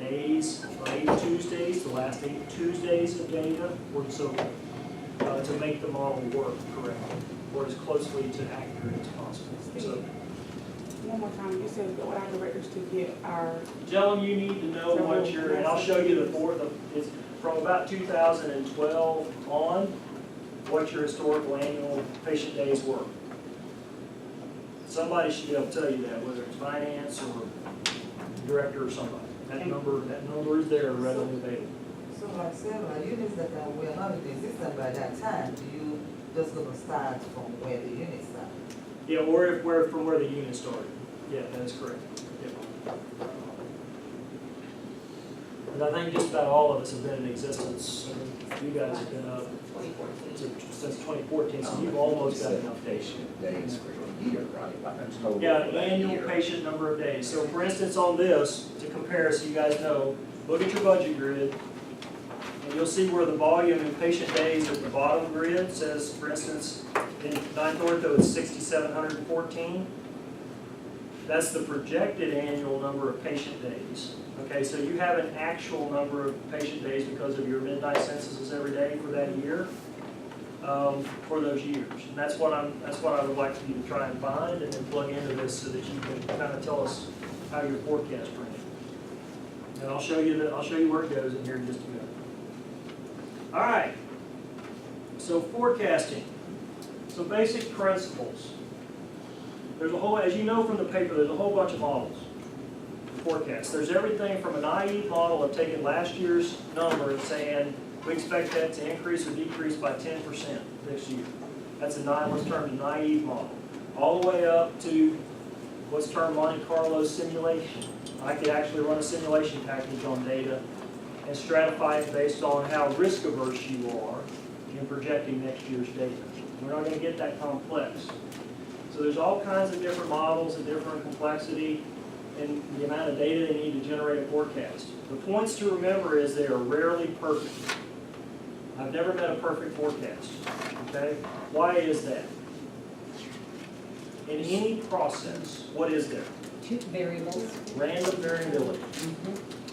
days, 8 Tuesdays, the last 8 Tuesdays of data, or so to make the model work correctly, or as closely to accurate as possible. So, One more time, you said go out directors to get our, tell them you need to know what your, and I'll show you it's from about 2012 on, what your historical annual patient days were. Somebody should be able to tell you that, whether it's finance or director or somebody. That number is there readily available. So like several units that were not in existence by that time, do you just gonna start from where the unit started? Yeah, or from where the unit started. Yeah, that is correct. Yeah. And I think just about all of us have been in existence. I mean, you guys have been up since 2014, so you've almost got enough days. Days for a year, right? Like I'm told Yeah, about a annual year. patient number of days. So for instance, on this, to compare, so you guys know, look at your budget grid, and you'll see where the volume in patient days at the bottom grid says, for instance, in 9th ortho, it's 6,714. That's the projected annual number of patient days. Okay, so you have an actual number of patient days because of your midnight censuses every day for that year, for those years. And that's what I would like for you to try and find and then plug into this so that you can kind of tell us how your forecast ran. And I'll show you where it goes in here in just a minute. All right. So forecasting. So basic principles. There's a whole, as you know from the paper, there's a whole bunch of models for forecasts. There's everything from a naive model of taking last year's number and saying we expect that to increase or decrease by 10% this year. That's what's termed a naive model. All the way up to what's termed Monte Carlo simulation. I could actually run a simulation package on data and stratify it based on how risk averse you are in projecting next year's data. We're not going to get that complex. So there's all kinds of different models and different complexity and the amount of data they need to generate a forecast. The points to remember is they are rarely perfect. I've never met a perfect forecast. Okay? Why is that? In any process, what is there? Two variables. Random variability.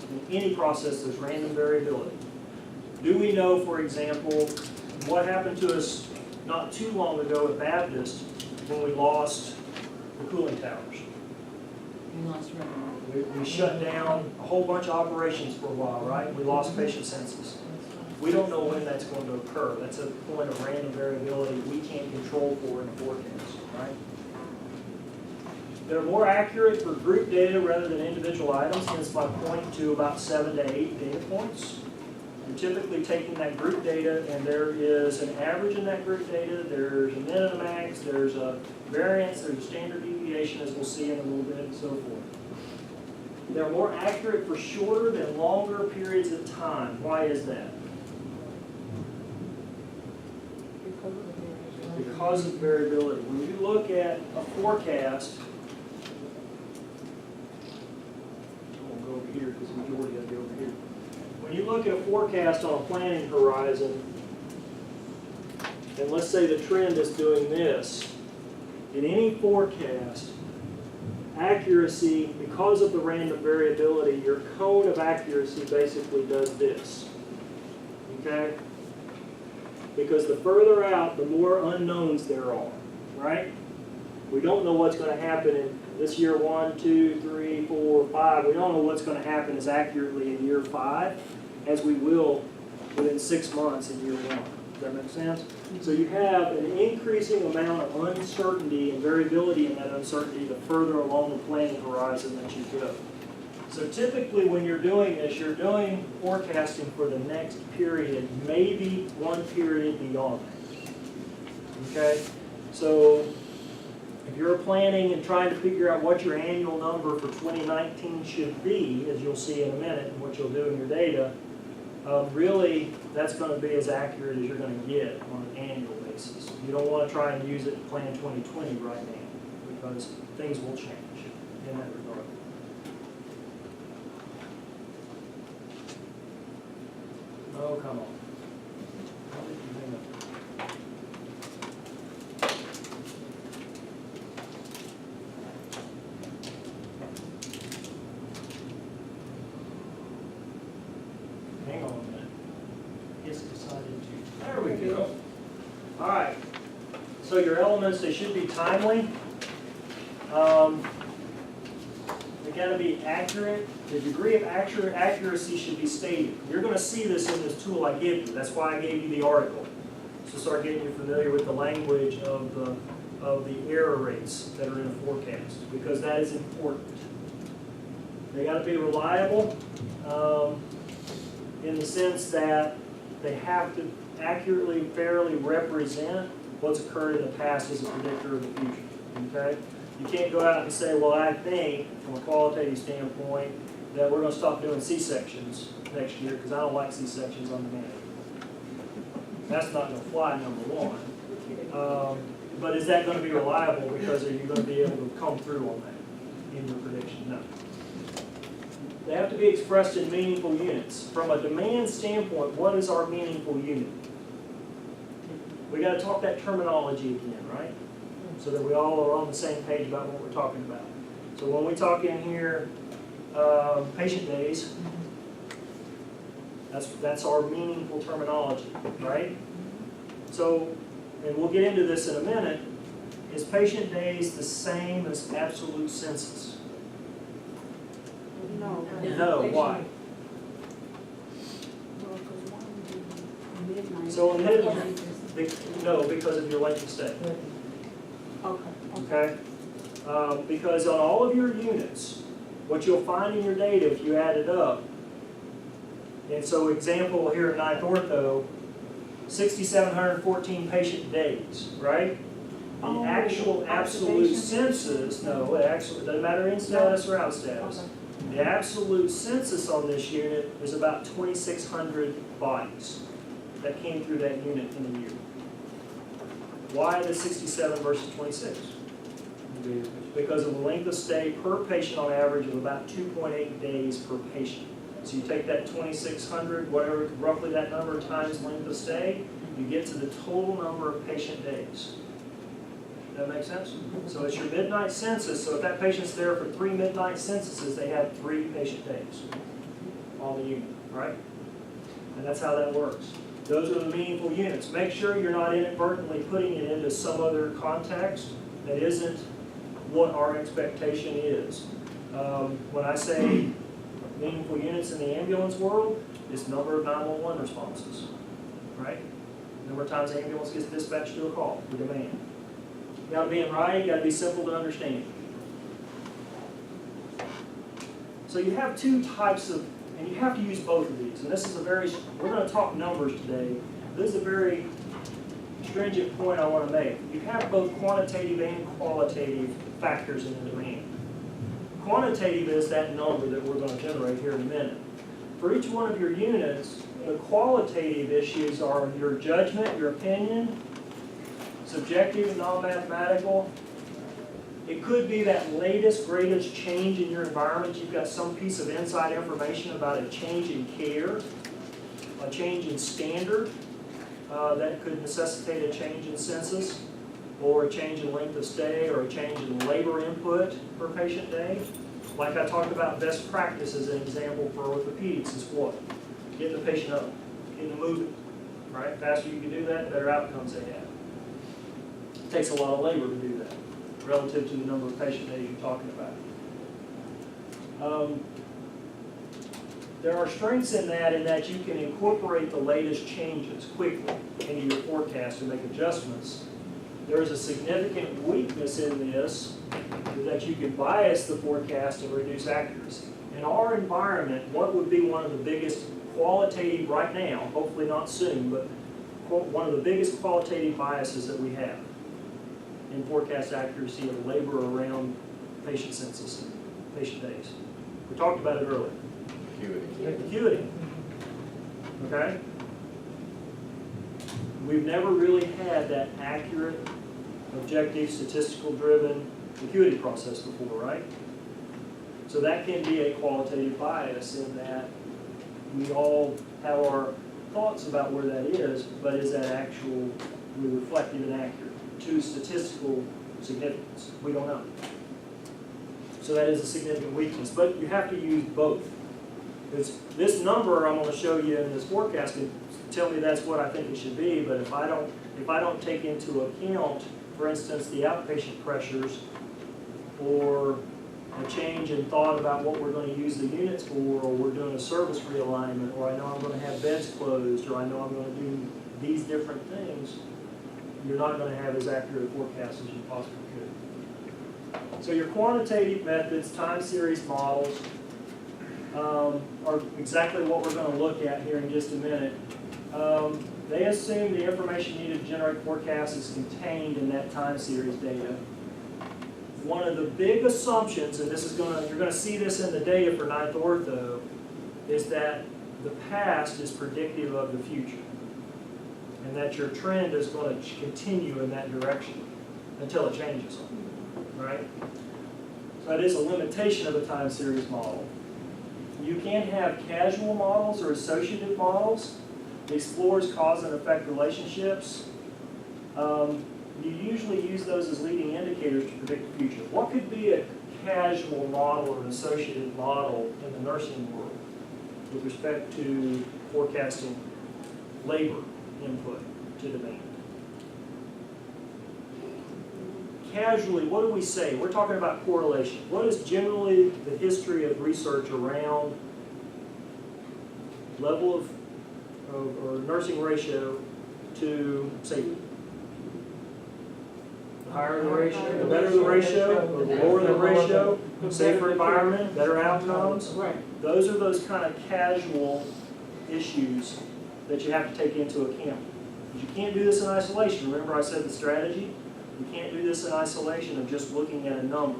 In any process, there's random variability. Do we know, for example, what happened to us not too long ago at Baptist when we lost the cooling towers? You lost revenue. We shut down a whole bunch of operations for a while, right? We lost patient census. We don't know when that's going to occur. That's a point of random variability we can't control for in the forecast, right? They're more accurate for group data rather than individual items, hence by point to about 7 to 8 data points. You're typically taking that group data, and there is an average in that group data, there's a min and a max, there's a variance, there's a standard deviation, as we'll see in a little bit, and so forth. They're more accurate for shorter than longer periods of time. Why is that? Because of variability. When you look at a forecast, I'm going to go over here because the majority of it over here. When you look at a forecast on a planning horizon, and let's say the trend is doing this, in any forecast, accuracy, because of the random variability, your cone of accuracy basically does this. Okay? Because the further out, the more unknowns there are, right? We don't know what's going to happen in this year 1, 2, 3, 4, 5. We don't know what's going to happen as accurately in year 5 as we will within 6 months in year 1. Does that make sense? So you have an increasing amount of uncertainty and variability in that uncertainty the further along the planning horizon that you go. So typically when you're doing this, you're doing forecasting for the next period, maybe one period beyond that. Okay? So if you're planning and trying to figure out what your annual number for 2019 should be, as you'll see in a minute and what you'll do in your data, really that's going to be as accurate as you're going to get on an annual basis. You don't want to try and use it to plan 2020 right now because things will change in that regard. Oh, come on. How did you hang up? So your elements, they should be timely. They gotta be accurate. The degree of accuracy should be stated. You're gonna see this in this tool I give you. That's why I gave you the article. So start getting you familiar with the language of the error rates that are in a forecast, because that is important. They gotta be reliable, in the sense that they have to accurately, fairly represent what's occurred in the past as a predictor of the future, okay? You can't go out and say, well, I think, from a qualitative standpoint, that we're gonna stop doing C-sections next year, because I don't like C-sections on the manual. That's not gonna fly, number one. But is that gonna be reliable, because are you gonna be able to come through on that in your prediction? No. They have to be expressed in meaningful units. From a demand standpoint, what is our meaningful unit? We gotta talk that terminology again, right? So that we all are on the same page about what we're talking about. So when we talk in here, patient days, that's our meaningful terminology, right? So, and we'll get into this in a minute, is patient days the same as absolute census? No. No, why? Well, 'cause one would be midnight. So in midnight, no, because of your length of stay, Okay. okay? Because on all of your units, what you'll find in your data, if you add it up, and so example here at Ninth Ortho, 6,714 patient days, right? The Oh, actual absolute observation. census, no, it actually, doesn't matter in status or out status. Okay. The absolute census on this unit is about 2,600 bodies that came through that unit in a year. Why the 67 versus 26? Because of the length of stay per patient on average of about 2.8 days per patient. So you take that 2,600, whatever, roughly that number times length of stay, you get to the total number of patient days. That make sense? So it's your midnight census, so if that patient's there for 3 midnight censuses, they have 3 patient days on the unit, right? And that's how that works. Those are the meaningful units. Make sure you're not inadvertently putting it into some other context that isn't what our expectation is. When I say meaningful units in the ambulance world, it's number of 911 responses, right? Number of times the ambulance gets dispatched to a call for demand. You gotta be in writing, gotta be simple to understand. So you have two types of, and you have to use both of these, and this is a very, we're gonna talk numbers today. This is a very stringent point I wanna make. You have both quantitative and qualitative factors in the demand. Quantitative is that number that we're gonna generate here in a minute. For each one of your units, the qualitative issues are your judgment, your opinion, subjective and non-mathematical. It could be that latest, greatest change in your environment. You've got some piece of inside information about a change in care, a change in standard that could necessitate a change in census, or a change in length of stay, or a change in labor input per patient day. Like I talked about, best practice as an example for orthopedics is what? Getting the patient up, getting them moving, right? Faster you can do that, the better outcomes they have. It takes a lot of labor to do that, relative to the number of patient days you're talking about. There are strengths in that you can incorporate the latest changes quickly into your forecast and make adjustments. There is a significant weakness in this, that you can bias the forecast and reduce accuracy. In our environment, what would be one of the biggest qualitative right now, hopefully not soon, but one of the biggest qualitative biases that we have in forecast accuracy of labor around patient census and patient days? We talked about it earlier. Acuity. Okay? We've never really had that accurate, objective, statistical driven acuity process before, right? So that can be a qualitative bias in that we all have our thoughts about where that is, but is that actually reflective and accurate to statistical significance? We don't know. So that is a significant weakness, but you have to use both. Because this number I'm going to show you in this forecast can tell me that's what I think it should be, but if I don't take into account for instance, the outpatient pressures, or a change in thought about what we're going to use the units for, or we're doing a service realignment, or I know I'm going to have beds closed, or I know I'm going to do these different things, you're not going to have as accurate a forecast as you possibly could. So your quantitative methods, time series models, are exactly what we're going to look at here in just a minute. They assume the information needed to generate forecasts is contained in that time series data. One of the big assumptions, and you're going to see this in the data for ninth ortho, is that the past is predictive of the future, and that your trend is going to continue in that direction until it changes, right? So that is a limitation of a time series model. You can have casual models or associative models. It explores cause and effect relationships. You usually use those as leading indicators to predict the future. What could be a casual model or an associative model in the nursing world with respect to forecasting labor input to demand? Casually, what do we say? We're talking about correlation. What is generally the history of research around level of or nursing ratio to, say, the higher the ratio, the better the ratio, or the lower the ratio, safer environment, better outcomes? Right. Those are those kind of casual issues that you have to take into account. But you can't do this in isolation. Remember I said the strategy? You can't do this in isolation of just looking at a number.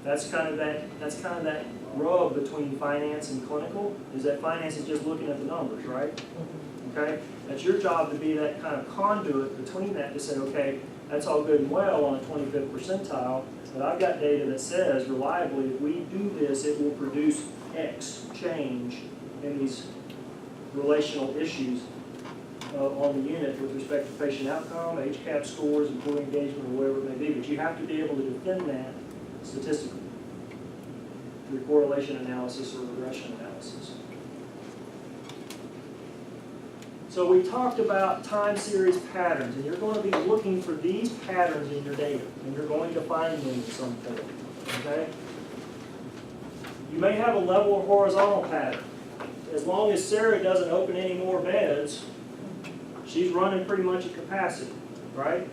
That's kind of that rub between finance and clinical, is that finance is just looking at the numbers, right? Okay? That's your job to be that kind of conduit between that to say, okay, that's all good and well on a 25th percentile, but I've got data that says reliably if we do this, it will produce X change in these relational issues on the unit with respect to patient outcome, HCAHPS scores, employee engagement, or whatever it may be. But you have to be able to defend that statistically through correlation analysis or regression analysis. So we talked about time series patterns, and you're going to be looking for these patterns in your data, and you're going to find them at some point, okay? You may have a level or horizontal pattern. As long as Sarah doesn't open any more beds, she's running pretty much at capacity, right?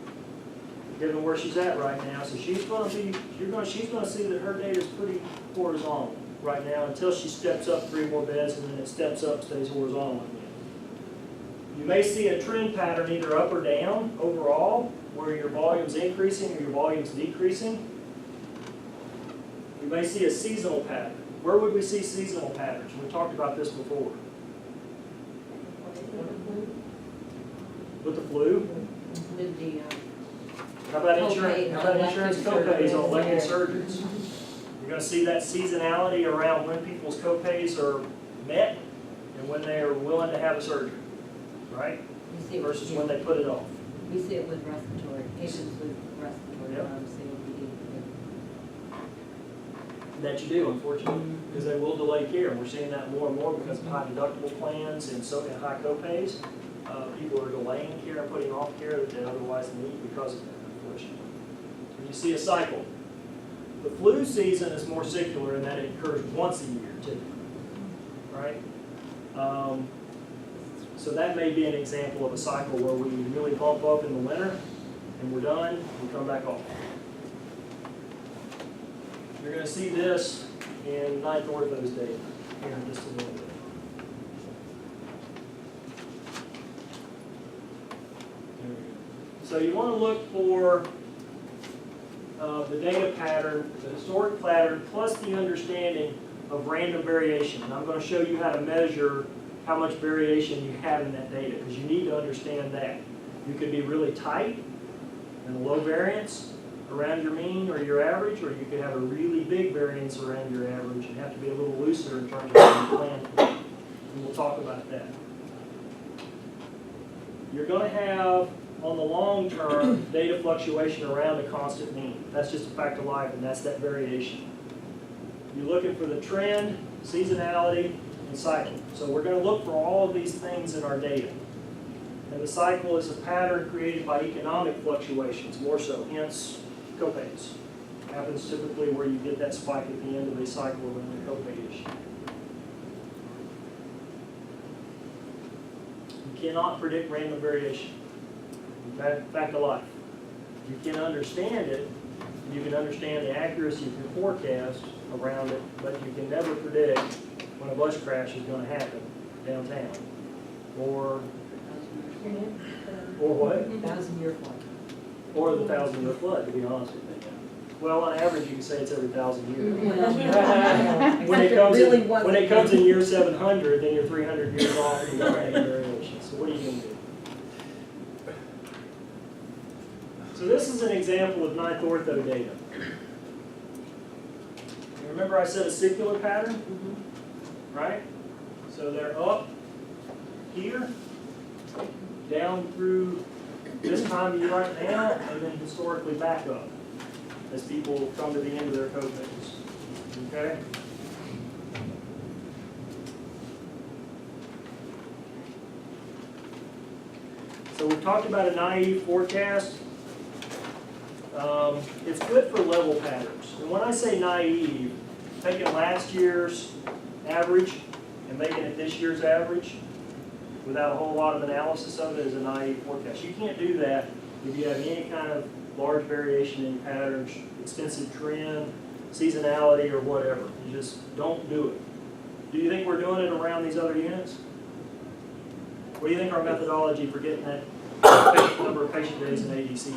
Given where she's at right now, so she's going to see that her data is pretty horizontal right now until she steps up 3 more beds, and then it steps up, stays horizontal again. You may see a trend pattern either up or down overall, where your volume's increasing or your volume's decreasing. You may see a seasonal pattern. Where would we see seasonal patterns? We talked about this before. With the flu? With the, How about Copay, insurance elective copays on surgeries. elective surgeries? You're going to see that seasonality around when people's copays are met and when they are willing to have a surgery, right? we see it, Versus yeah, when they put it off. we see it with respiratory, patients with respiratory, Yep. COPD. That you do, unfortunately, because they will delay care. And we're seeing that more and more because of high deductible plans and high copays. People are delaying care and putting off care that they otherwise need because of that, unfortunately. And you see a cycle. The flu season is more secular in that it occurs once a year, typically, right? So that may be an example of a cycle where we really bump up in the winter, and we're done, we come back off. You're going to see this in ninth ortho's data here in just a little bit. So you want to look for the data pattern, the historic pattern, plus the understanding of random variation. And I'm going to show you how to measure how much variation you have in that data, because you need to understand that. You could be really tight and a low variance around your mean or your average, or you could have a really big variance around your average and have to be a little looser in terms of how you plan for it. And we'll talk about that. You're going to have, on the long term, data fluctuation around a constant mean. That's just a fact of life, and that's that variation. You're looking for the trend, seasonality, and cycle. So we're going to look for all of these things in our data. And the cycle is a pattern created by economic fluctuations, more so, hence copays. Happens typically where you get that spike at the end of a cycle when the copay issue. You cannot predict random variation. Fact of life. You can understand it, you can understand the accuracy of your forecast around it, but you can never predict when a bus crash is going to happen downtown. Or what? 1,000-year flood. Or the 1,000-year flood, to be honest with you. Well, on average, you can say it's every 1,000 years. When it comes in year 700, then you're 300 years off and you're random variation. So what are you going to do? So this is an example of ninth ortho data. You remember I said a circular pattern? Right? So they're up here, down through this time of year right now, and then historically back up as people come to the end of their copays. Okay? So we've talked about a naive forecast. It's good for level patterns. And when I say naive, taking last year's average and making it this year's average without a whole lot of analysis of it is a naive forecast. You can't do that if you have any kind of large variation in patterns, extensive trend, seasonality, or whatever. You just don't do it. Do you think we're doing it around these other units? What do you think our methodology for getting that number of patient days in ADC is?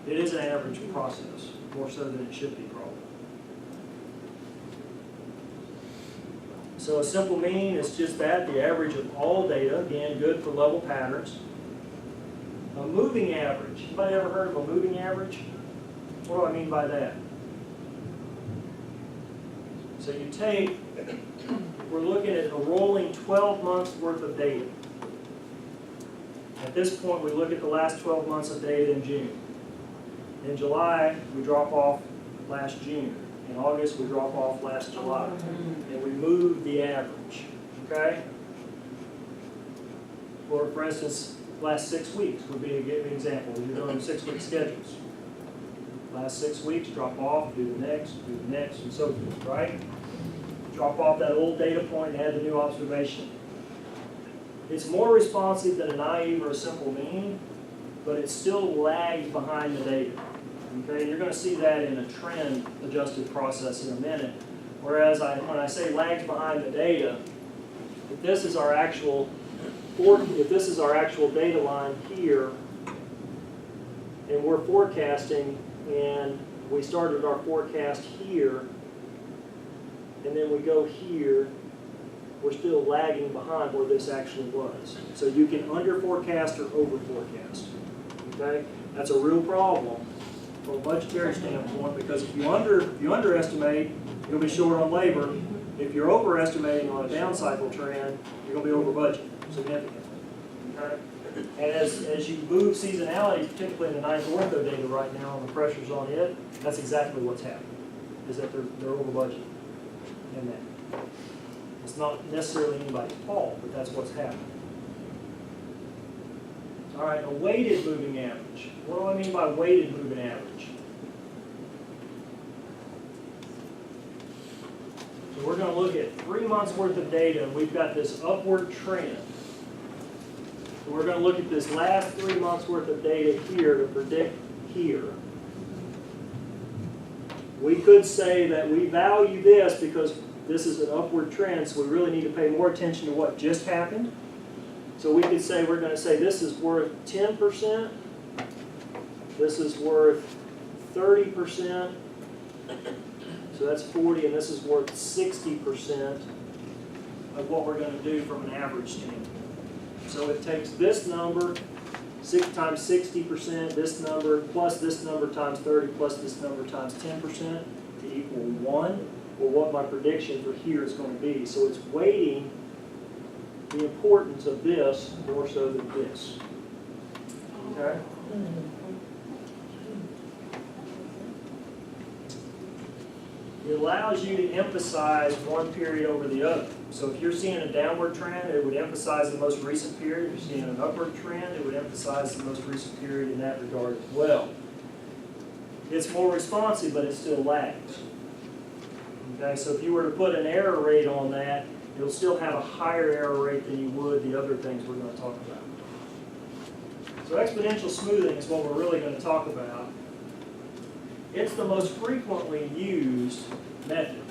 It is an average process, more so than it should be probably. So a simple mean is just that, the average of all data, again, good for level patterns. A moving average. Anybody ever heard of a moving average? What do I mean by that? So you take, we're looking at a rolling 12 months worth of data. At this point, we look at the last 12 months of data in June. In July, we drop off last June. In August, we drop off last July. And we move the average, okay? Or for instance, last 6 weeks would be a good example. You're doing 6-week schedules. Last 6 weeks, drop off, do the next, and so forth, right? Drop off that old data point and add the new observation. It's more responsive than a naive or a simple mean, but it still lags behind the data. Okay, you're going to see that in a trend adjusted process in a minute. Whereas when I say lags behind the data, if this is our actual data line here, and we're forecasting, and we started our forecast here, and then we go here, we're still lagging behind where this actually was. So you can under forecast or over forecast. Okay, that's a real problem from a budgetary standpoint, because if you underestimate, you'll be short on labor. If you're overestimating on a down cycle trend, you're going to be over budget significantly. Okay? And as you move seasonality, particularly in the ninth ortho data right now, and the pressures on it, that's exactly what's happening, is that they're over budget in that. It's not necessarily anybody's fault, but that's what's happening. All right, a weighted moving average. What do I mean by weighted moving average? So we're going to look at 3 months worth of data, and we've got this upward trend. So we're going to look at this last 3 months worth of data here to predict here. We could say that we value this because this is an upward trend, so we really need to pay more attention to what just happened. So we could say, we're going to say this is worth 10%, this is worth 30%, so that's 40, and this is worth 60% of what we're going to do from an average standpoint. So it takes this number, 6 times 60%, this number, plus this number times 30, plus this number times 10% to equal 1, or what my prediction for here is going to be. So it's weighting the importance of this more so than this. Okay? It allows you to emphasize one period over the other. So if you're seeing a downward trend, it would emphasize the most recent period. If you're seeing an upward trend, it would emphasize the most recent period in that regard as well. It's more responsive, but it still lags. Okay, so if you were to put an error rate on that, you'll still have a higher error rate than you would the other things we're going to talk about. So exponential smoothing is what we're really going to talk about. It's the most frequently used method.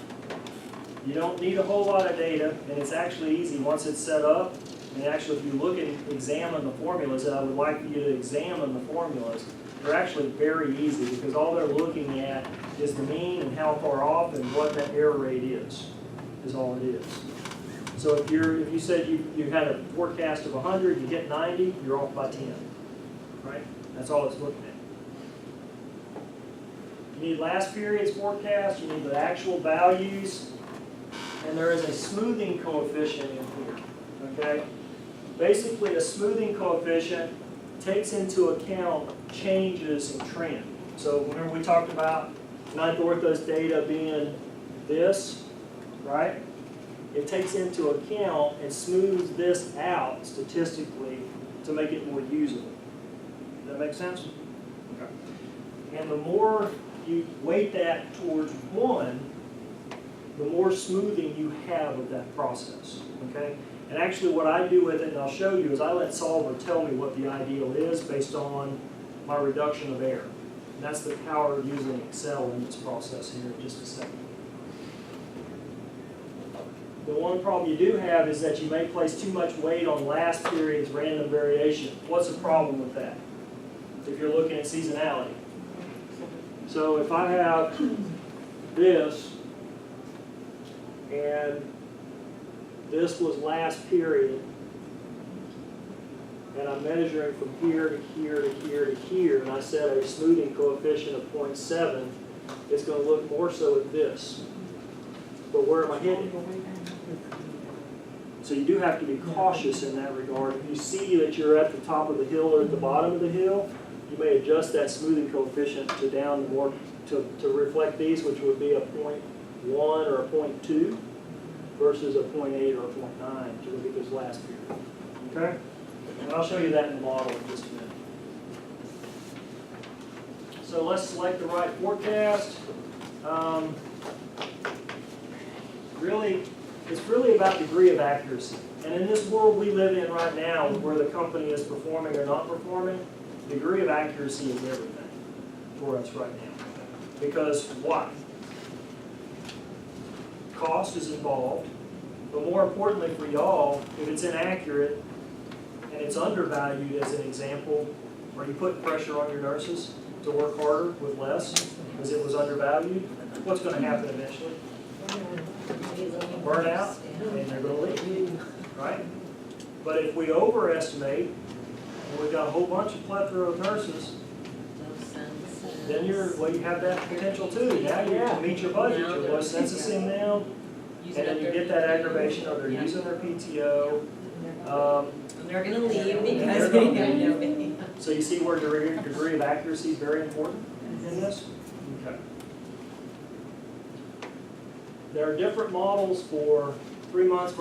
You don't need a whole lot of data, and it's actually easy once it's set up. And actually, if you look and examine the formulas, and I would like for you to examine the formulas, they're actually very easy because all they're looking at is the mean and how far off and what that error rate is all it is. So if you said you had a forecast of 100, you get 90, you're off by 10, right? That's all it's looking at. You need last period's forecast, you need the actual values, and there is a smoothing coefficient in here, okay? Basically, a smoothing coefficient takes into account changes in trend. So remember we talked about ninth orthos data being this, right? It takes into account and smooths this out statistically to make it more usable. Does that make sense? Okay. And the more you weight that towards 1, the more smoothing you have of that process, okay? And actually what I do with it, and I'll show you, is I let Solver tell me what the ideal is based on my reduction of error. And that's the power of using Excel in this process here in just a second. The one problem you do have is that you may place too much weight on last period's random variation. What's the problem with that? If you're looking at seasonality. So if I have this, and this was last period, and I'm measuring from here to here to here to here, and I set a smoothing coefficient of 0.7, it's going to look more so at this. But where am I hitting? So you do have to be cautious in that regard. If you see that you're at the top of the hill or at the bottom of the hill, you may adjust that smoothing coefficient to down more to reflect these, which would be a 0.1 or a 0.2 versus a 0.8 or a 0.9 to look at this last period. Okay? And I'll show you that in the model in just a minute. So let's select the right forecast. It's really about degree of accuracy. And in this world we live in right now, where the company is performing or not performing, degree of accuracy is everything for us right now. Because why? Cost is involved, but more importantly for y'all, if it's inaccurate and it's undervalued as an example, are you putting pressure on your nurses to work harder with less because it was undervalued? What's going to happen eventually? Burn out, and they're going to leave, right? But if we overestimate, and we've got a whole bunch of plethora of nurses, then you have that potential too. Now you can meet your budget, you're low censusing them, and then you get that aggravation of they're using their PTO. And they're gonna leave and because they're they gonna have no leave. So you see where degree of accuracy is very important in this? Okay. There are different models for 3 months